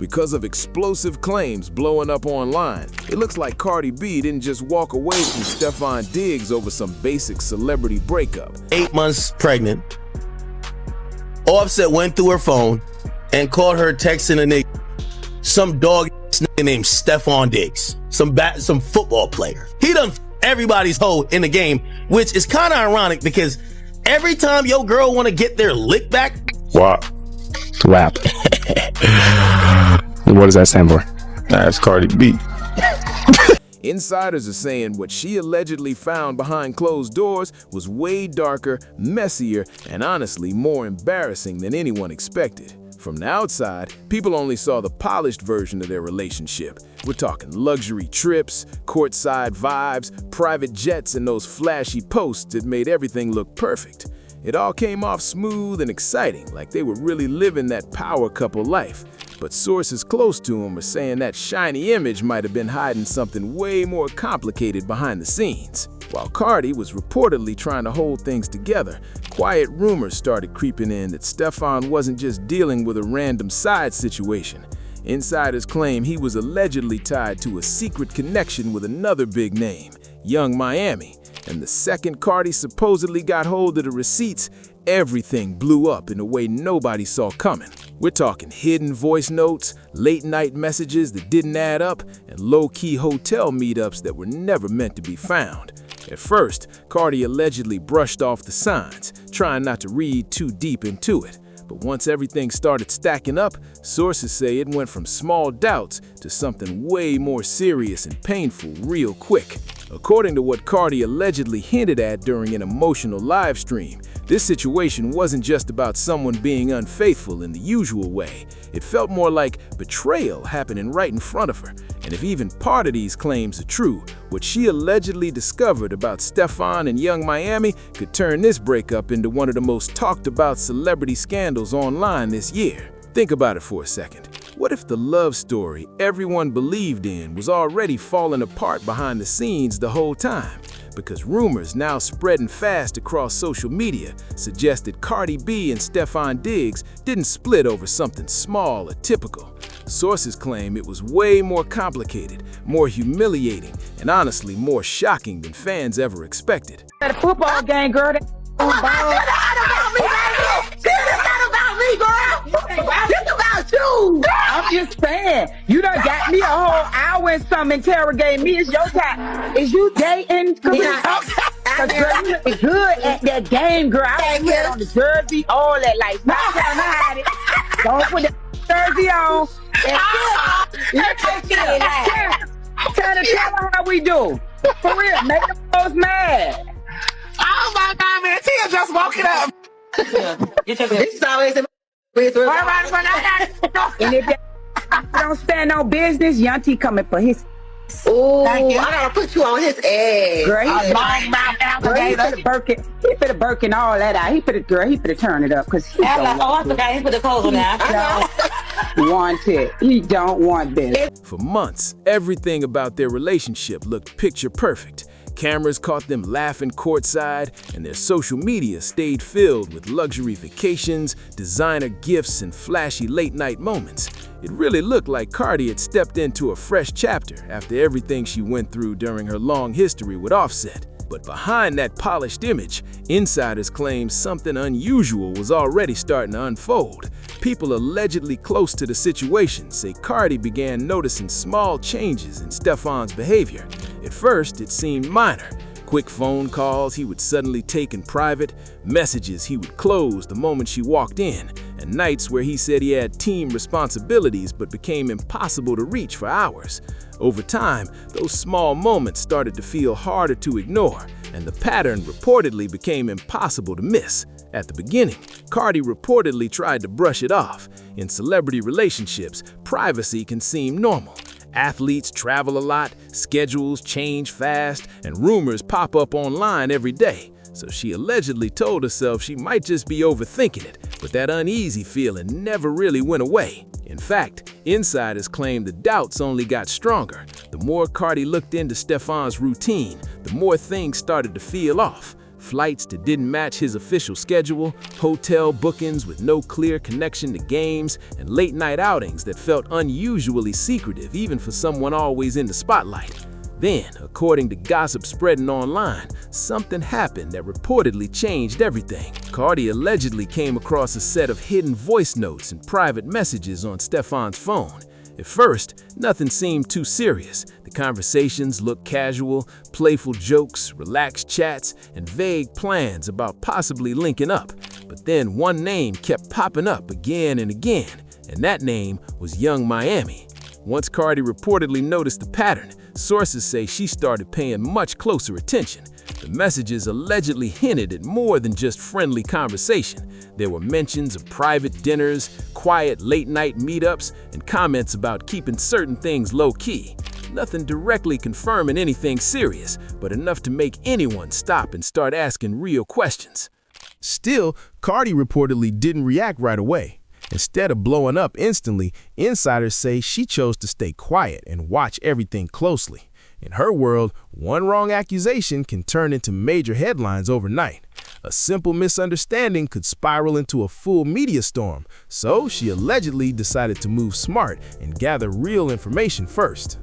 Because of explosive claims blowing up online, it looks like Cardi B didn't just walk away from Stefon Diggs over some basic celebrity breakup. 8 months pregnant. Offset went through her phone and caught her texting a nigga, some dog nigga named Stefon Diggs, some football player. He done everybody's hoe in the game, which is kind of ironic because every time your girl want to get their lick back, WAP. What does that stand for? That's Cardi B. Insiders are saying what she allegedly found behind closed doors was way darker, messier, and honestly more embarrassing than anyone expected. From the outside, people only saw the polished version of their relationship. We're talking luxury trips, courtside vibes, private jets, and those flashy posts that made everything look perfect. It all came off smooth and exciting, like they were really living that power couple life. But sources close to them are saying that shiny image might have been hiding something way more complicated behind the scenes. While Cardi was reportedly trying to hold things together, quiet rumors started creeping in that Stefon wasn't just dealing with a random side situation. Insiders claim he was allegedly tied to a secret connection with another big name, Young Miami. And the second Cardi supposedly got hold of the receipts, everything blew up in a way nobody saw coming. We're talking hidden voice notes, late-night messages that didn't add up, and low-key hotel meetups that were never meant to be found. At first, Cardi allegedly brushed off the signs, trying not to read too deep into it. But once everything started stacking up, sources say it went from small doubts to something way more serious and painful real quick. According to what Cardi allegedly hinted at during an emotional live stream, this situation wasn't just about someone being unfaithful in the usual way. It felt more like betrayal happening right in front of her. And if even part of these claims are true, what she allegedly discovered about Stefon and Young Miami could turn this breakup into one of the most talked about celebrity scandals online this year. Think about it for a second. What if the love story everyone believed in was already falling apart behind the scenes the whole time? Because rumors now spreading fast across social media suggest that Cardi B and Stefon Diggs didn't split over something small or typical. Sources claim it was way more complicated, more humiliating, and honestly more shocking than fans ever expected. At a football game, girl, that I'm just saying, you done got me a whole hour and something interrogating me. It's your time. Is you dating? Cause girl, you look good at that game, girl. I was on the jersey, all that. Like, stop trying to hide it. Don't put the jersey on. Trying to tell her how we do. For real, make them both mad. Oh my God, man, Tia just walking up. It's always a and if they don't stand on business, Young T coming for his. Oh, I gotta put you on his egg. Girl, he put a Birkin all that out. He put it turn it up because he I forgot he put the clothes on now. Want it. He don't want this. For months, everything about their relationship looked picture perfect. Cameras caught them laughing courtside, and their social media stayed filled with luxury vacations, designer gifts, and flashy late-night moments. It really looked like Cardi had stepped into a fresh chapter after everything she went through during her long history with Offset. But behind that polished image, insiders claim something unusual was already starting to unfold. People allegedly close to the situation say Cardi began noticing small changes in Stefon's behavior. At first, it seemed minor. Quick phone calls he would suddenly take in private, messages he would close the moment she walked in, and nights where he said he had team responsibilities but became impossible to reach for hours. Over time, those small moments started to feel harder to ignore, and the pattern reportedly became impossible to miss. At the beginning, Cardi reportedly tried to brush it off. In celebrity relationships, privacy can seem normal. Athletes travel a lot, schedules change fast, and rumors pop up online every day. So she allegedly told herself she might just be overthinking it, but that uneasy feeling never really went away. In fact, insiders claim the doubts only got stronger. The more Cardi looked into Stefon's routine, the more things started to feel off. Flights that didn't match his official schedule, hotel bookings with no clear connection to games, and late-night outings that felt unusually secretive even for someone always in the spotlight. Then, according to gossip spreading online, something happened that reportedly changed everything. Cardi allegedly came across a set of hidden voice notes and private messages on Stefon's phone. At first, nothing seemed too serious. The conversations looked casual, playful jokes, relaxed chats, and vague plans about possibly linking up. But then one name kept popping up again and again, and that name was Young Miami. Once Cardi reportedly noticed the pattern, sources say she started paying much closer attention. The messages allegedly hinted at more than just friendly conversation. There were mentions of private dinners, quiet late-night meetups, and comments about keeping certain things low-key. Nothing directly confirming anything serious, but enough to make anyone stop and start asking real questions. Still, Cardi reportedly didn't react right away. Instead of blowing up instantly, insiders say she chose to stay quiet and watch everything closely. In her world, one wrong accusation can turn into major headlines overnight. A simple misunderstanding could spiral into a full media storm, so she allegedly decided to move smart and gather real information first.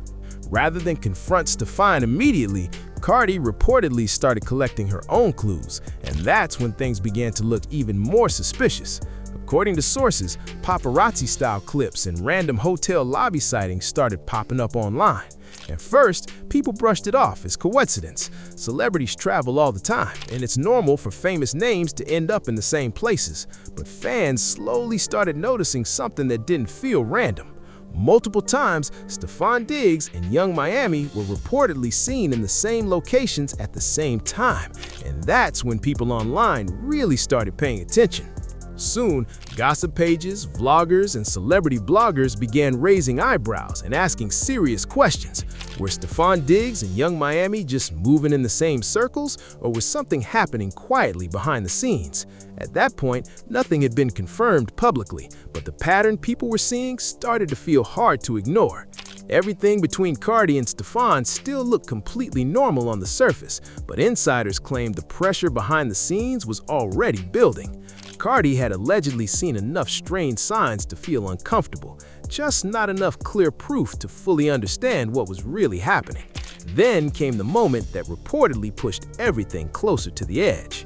Rather than confront Stefon immediately, Cardi reportedly started collecting her own clues, and that's when things began to look even more suspicious. According to sources, paparazzi-style clips and random hotel lobby sightings started popping up online. At first, people brushed it off as coincidence. Celebrities travel all the time, and it's normal for famous names to end up in the same places. But fans slowly started noticing something that didn't feel random. Multiple times, Stefon Diggs and Young Miami were reportedly seen in the same locations at the same time, and that's when people online really started paying attention. Soon, gossip pages, vloggers, and celebrity bloggers began raising eyebrows and asking serious questions. Were Stefon Diggs and Young Miami just moving in the same circles, or was something happening quietly behind the scenes? At that point, nothing had been confirmed publicly, but the pattern people were seeing started to feel hard to ignore. Everything between Cardi and Stefon still looked completely normal on the surface, but insiders claimed the pressure behind the scenes was already building. Cardi had allegedly seen enough strange signs to feel uncomfortable, just not enough clear proof to fully understand what was really happening. Then came the moment that reportedly pushed everything closer to the edge.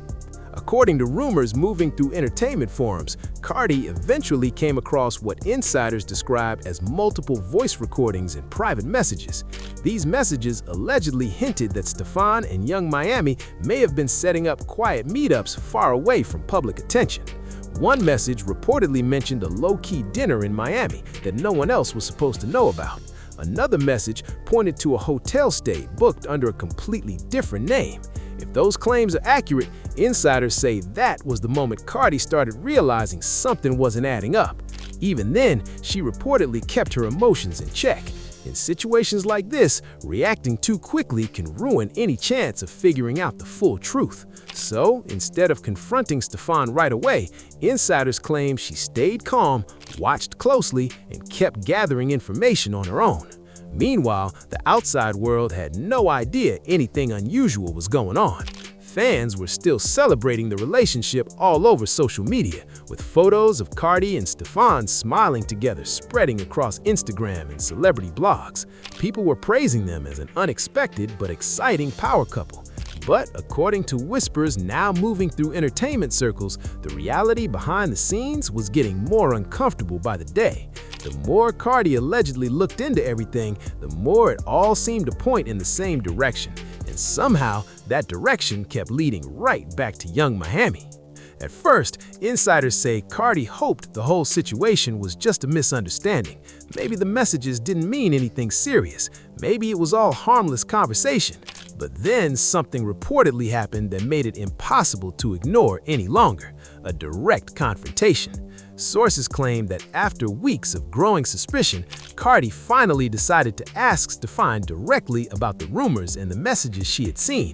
According to rumors moving through entertainment forums, Cardi eventually came across what insiders describe as multiple voice recordings and private messages. These messages allegedly hinted that Stefon and Young Miami may have been setting up quiet meetups far away from public attention. One message reportedly mentioned a low-key dinner in Miami that no one else was supposed to know about. Another message pointed to a hotel stay booked under a completely different name. If those claims are accurate, insiders say that was the moment Cardi started realizing something wasn't adding up. Even then, she reportedly kept her emotions in check. In situations like this, reacting too quickly can ruin any chance of figuring out the full truth. So, instead of confronting Stefon right away, insiders claim she stayed calm, watched closely, and kept gathering information on her own. Meanwhile, the outside world had no idea anything unusual was going on. Fans were still celebrating the relationship all over social media, with photos of Cardi and Stefon smiling together spreading across Instagram and celebrity blogs. People were praising them as an unexpected but exciting power couple. But according to whispers now moving through entertainment circles, the reality behind the scenes was getting more uncomfortable by the day. The more Cardi allegedly looked into everything, the more it all seemed to point in the same direction. And somehow, that direction kept leading right back to Young Miami. At first, insiders say Cardi hoped the whole situation was just a misunderstanding. Maybe the messages didn't mean anything serious. Maybe it was all harmless conversation. But then something reportedly happened that made it impossible to ignore any longer: a direct confrontation. Sources claim that after weeks of growing suspicion, Cardi finally decided to ask Stefon directly about the rumors and the messages she had seen.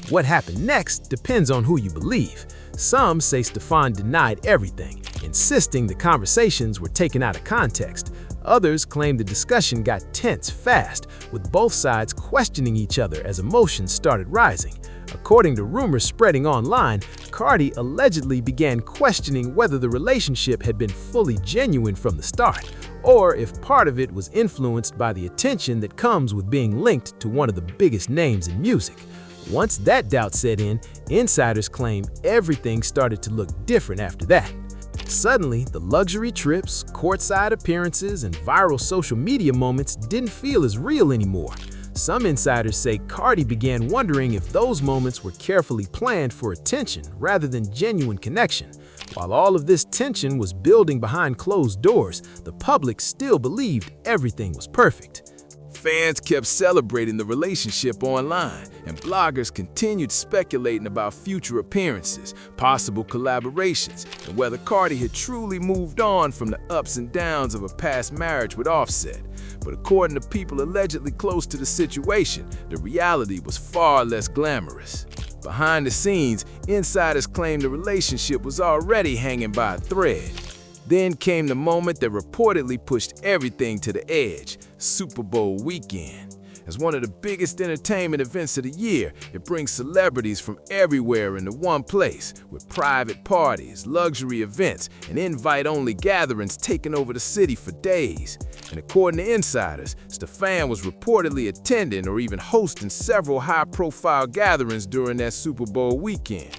What happened next depends on who you believe. Some say Stefon denied everything, insisting the conversations were taken out of context. Others claim the discussion got tense fast, with both sides questioning each other as emotions started rising. According to rumors spreading online, Cardi allegedly began questioning whether the relationship had been fully genuine from the start, or if part of it was influenced by the attention that comes with being linked to one of the biggest names in music. Once that doubt set in, insiders claim everything started to look different after that. Suddenly, the luxury trips, courtside appearances, and viral social media moments didn't feel as real anymore. Some insiders say Cardi began wondering if those moments were carefully planned for attention rather than genuine connection. While all of this tension was building behind closed doors, the public still believed everything was perfect. Fans kept celebrating the relationship online, and bloggers continued speculating about future appearances, possible collaborations, and whether Cardi had truly moved on from the ups and downs of a past marriage with Offset. But according to people allegedly close to the situation, the reality was far less glamorous. Behind the scenes, insiders claimed the relationship was already hanging by a thread. Then came the moment that reportedly pushed everything to the edge: Super Bowl weekend. As one of the biggest entertainment events of the year, it brings celebrities from everywhere into one place, with private parties, luxury events, and invite-only gatherings taking over the city for days. And according to insiders, Stefon was reportedly attending or even hosting several high-profile gatherings during that Super Bowl weekend.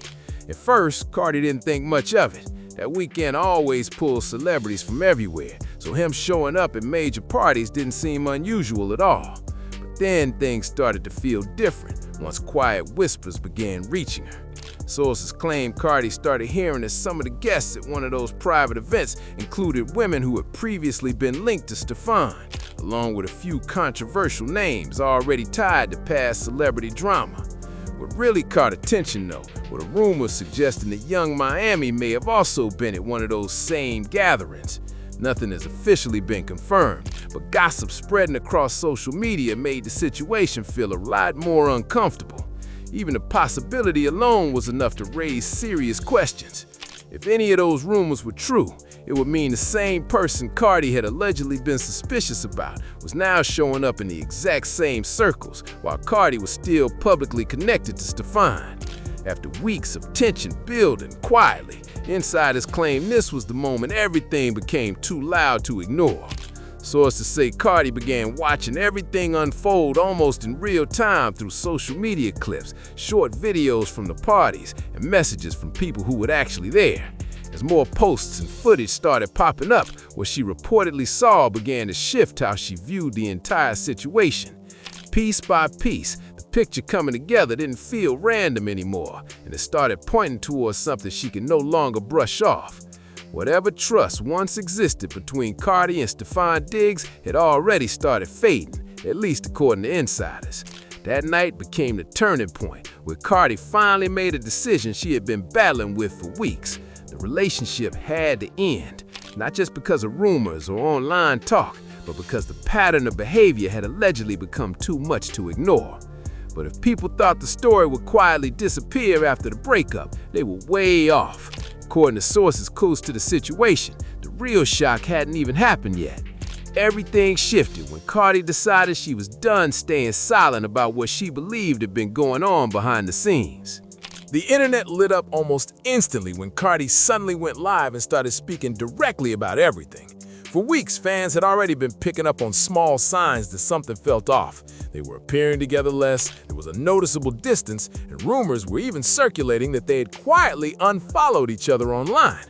At first, Cardi didn't think much of it. That weekend always pulls celebrities from everywhere, so him showing up at major parties didn't seem unusual at all. But then things started to feel different once quiet whispers began reaching her. Sources claim Cardi started hearing that some of the guests at one of those private events included women who had previously been linked to Stefon, along with a few controversial names already tied to past celebrity drama. What really caught attention, though, were the rumors suggesting that Young Miami may have also been at one of those same gatherings. Nothing has officially been confirmed, but gossip spreading across social media made the situation feel a lot more uncomfortable. Even the possibility alone was enough to raise serious questions. If any of those rumors were true, it would mean the same person Cardi had allegedly been suspicious about was now showing up in the exact same circles, while Cardi was still publicly connected to Stefon. After weeks of tension building quietly, insiders claim this was the moment everything became too loud to ignore. Sources say Cardi began watching everything unfold almost in real time through social media clips, short videos from the parties, and messages from people who were actually there. As more posts and footage started popping up, what she reportedly saw began to shift how she viewed the entire situation. Piece by piece, the picture coming together didn't feel random anymore, and it started pointing towards something she could no longer brush off. Whatever trust once existed between Cardi and Stefon Diggs had already started fading, at least according to insiders. That night became the turning point, where Cardi finally made a decision she had been battling with for weeks. The relationship had to end, not just because of rumors or online talk, but because the pattern of behavior had allegedly become too much to ignore. But if people thought the story would quietly disappear after the breakup, they were way off. According to sources close to the situation, the real shock hadn't even happened yet. Everything shifted when Cardi decided she was done staying silent about what she believed had been going on behind the scenes. The internet lit up almost instantly when Cardi suddenly went live and started speaking directly about everything. For weeks, fans had already been picking up on small signs that something felt off. They were appearing together less, there was a noticeable distance, and rumors were even circulating that they had quietly unfollowed each other online.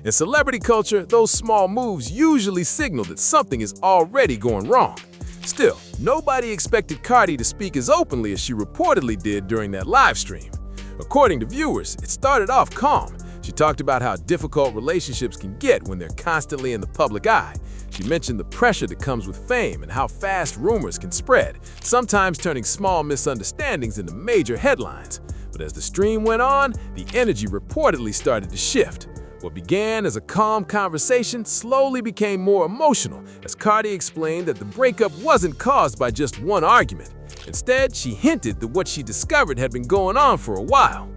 In celebrity culture, those small moves usually signal that something is already going wrong. Still, nobody expected Cardi to speak as openly as she reportedly did during that live stream. According to viewers, it started off calm. She talked about how difficult relationships can get when they're constantly in the public eye. She mentioned the pressure that comes with fame and how fast rumors can spread, sometimes turning small misunderstandings into major headlines. But as the stream went on, the energy reportedly started to shift. What began as a calm conversation slowly became more emotional as Cardi explained that the breakup wasn't caused by just one argument. Instead, she hinted that what she discovered had been going on for a while.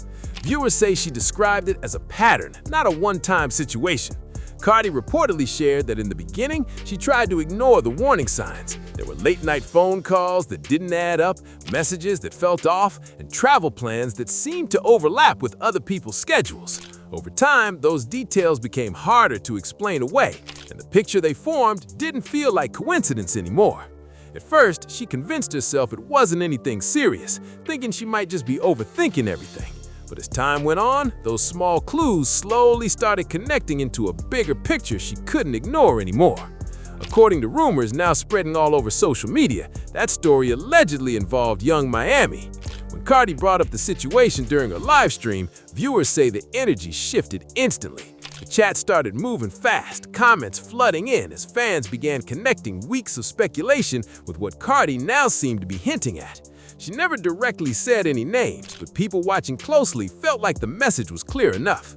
Viewers say she described it as a pattern, not a one-time situation. Cardi reportedly shared that in the beginning, she tried to ignore the warning signs. There were late-night phone calls that didn't add up, messages that felt off, and travel plans that seemed to overlap with other people's schedules. Over time, those details became harder to explain away, and the picture they formed didn't feel like coincidence anymore. At first, she convinced herself it wasn't anything serious, thinking she might just be overthinking everything. But as time went on, those small clues slowly started connecting into a bigger picture she couldn't ignore anymore. According to rumors now spreading all over social media, that story allegedly involved Young Miami. When Cardi brought up the situation during her live stream, viewers say the energy shifted instantly. The chat started moving fast, comments flooding in as fans began connecting weeks of speculation with what Cardi now seemed to be hinting at. She never directly said any names, but people watching closely felt like the message was clear enough.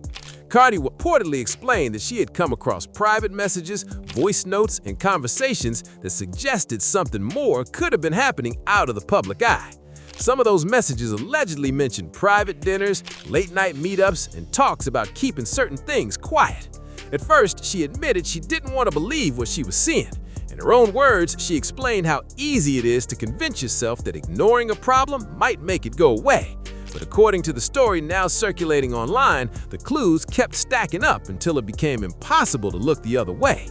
Cardi reportedly explained that she had come across private messages, voice notes, and conversations that suggested something more could have been happening out of the public eye. Some of those messages allegedly mentioned private dinners, late-night meetups, and talks about keeping certain things quiet. At first, she admitted she didn't want to believe what she was seeing. In her own words, she explained how easy it is to convince yourself that ignoring a problem might make it go away. But according to the story now circulating online, the clues kept stacking up until it became impossible to look the other way.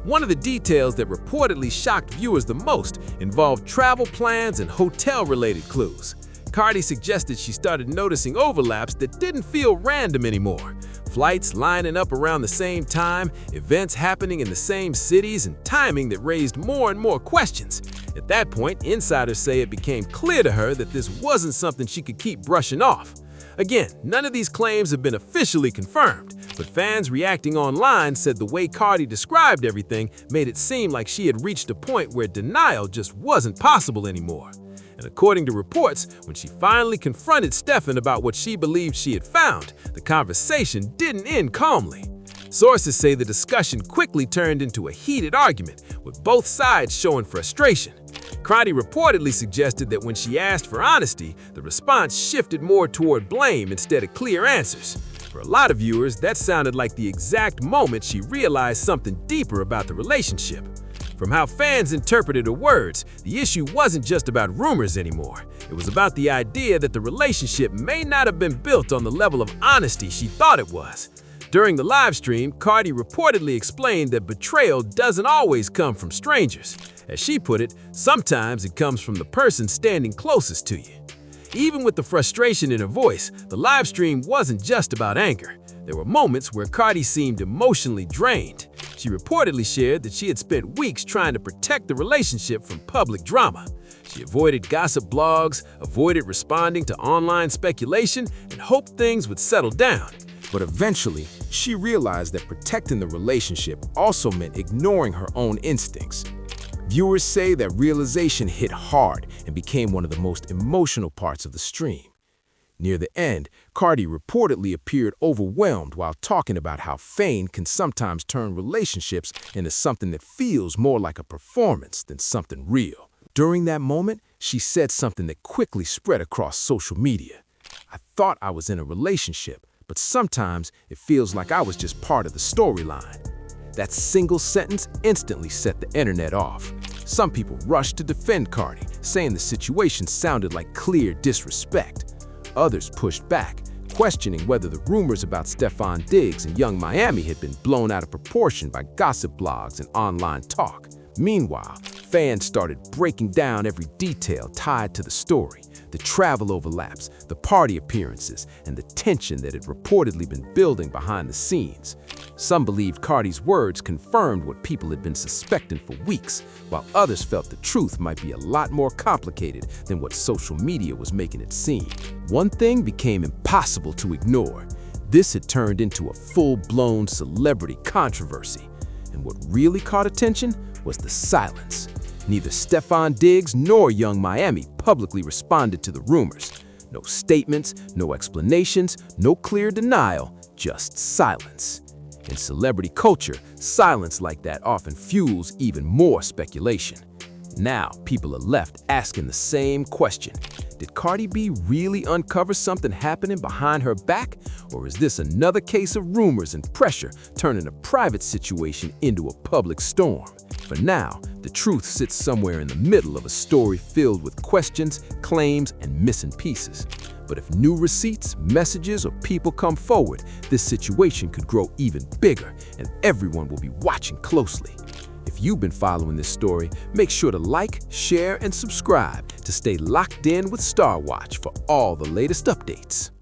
One of the details that reportedly shocked viewers the most involved travel plans and hotel-related clues. Cardi suggested she started noticing overlaps that didn't feel random anymore. Flights lining up around the same time, events happening in the same cities, and timing that raised more and more questions. At that point, insiders say it became clear to her that this wasn't something she could keep brushing off. Again, none of these claims have been officially confirmed, but fans reacting online said the way Cardi described everything made it seem like she had reached a point where denial just wasn't possible anymore. And according to reports, when she finally confronted Stefon about what she believed she had found, the conversation didn't end calmly. Sources say the discussion quickly turned into a heated argument, with both sides showing frustration. Cardi reportedly suggested that when she asked for honesty, the response shifted more toward blame instead of clear answers. For a lot of viewers, that sounded like the exact moment she realized something deeper about the relationship. From how fans interpreted her words, the issue wasn't just about rumors anymore. It was about the idea that the relationship may not have been built on the level of honesty she thought it was. During the live stream, Cardi reportedly explained that betrayal doesn't always come from strangers. As she put it, sometimes it comes from the person standing closest to you. Even with the frustration in her voice, the live stream wasn't just about anger. There were moments where Cardi seemed emotionally drained. She reportedly shared that she had spent weeks trying to protect the relationship from public drama. She avoided gossip blogs, avoided responding to online speculation, and hoped things would settle down. But eventually, she realized that protecting the relationship also meant ignoring her own instincts. Viewers say that realization hit hard and became one of the most emotional parts of the stream. Near the end, Cardi reportedly appeared overwhelmed while talking about how fame can sometimes turn relationships into something that feels more like a performance than something real. During that moment, she said something that quickly spread across social media. "I thought I was in a relationship, but sometimes it feels like I was just part of the storyline." That single sentence instantly set the internet off. Some people rushed to defend Cardi, saying the situation sounded like clear disrespect. Others pushed back, questioning whether the rumors about Stefon Diggs and Young Miami had been blown out of proportion by gossip blogs and online talk. Meanwhile, fans started breaking down every detail tied to the story: the travel overlaps, the party appearances, and the tension that had reportedly been building behind the scenes. Some believed Cardi's words confirmed what people had been suspecting for weeks, while others felt the truth might be a lot more complicated than what social media was making it seem. One thing became impossible to ignore. This had turned into a full-blown celebrity controversy. And what really caught attention was the silence. Neither Stefon Diggs nor Young Miami publicly responded to the rumors. No statements, no explanations, no clear denial, just silence. In celebrity culture, silence like that often fuels even more speculation. Now, people are left asking the same question. Did Cardi B really uncover something happening behind her back? Or is this another case of rumors and pressure turning a private situation into a public storm? For now, the truth sits somewhere in the middle of a story filled with questions, claims, and missing pieces. But if new receipts, messages, or people come forward, this situation could grow even bigger, and everyone will be watching closely. If you've been following this story, make sure to like, share, and subscribe to stay locked in with Star Watch for all the latest updates.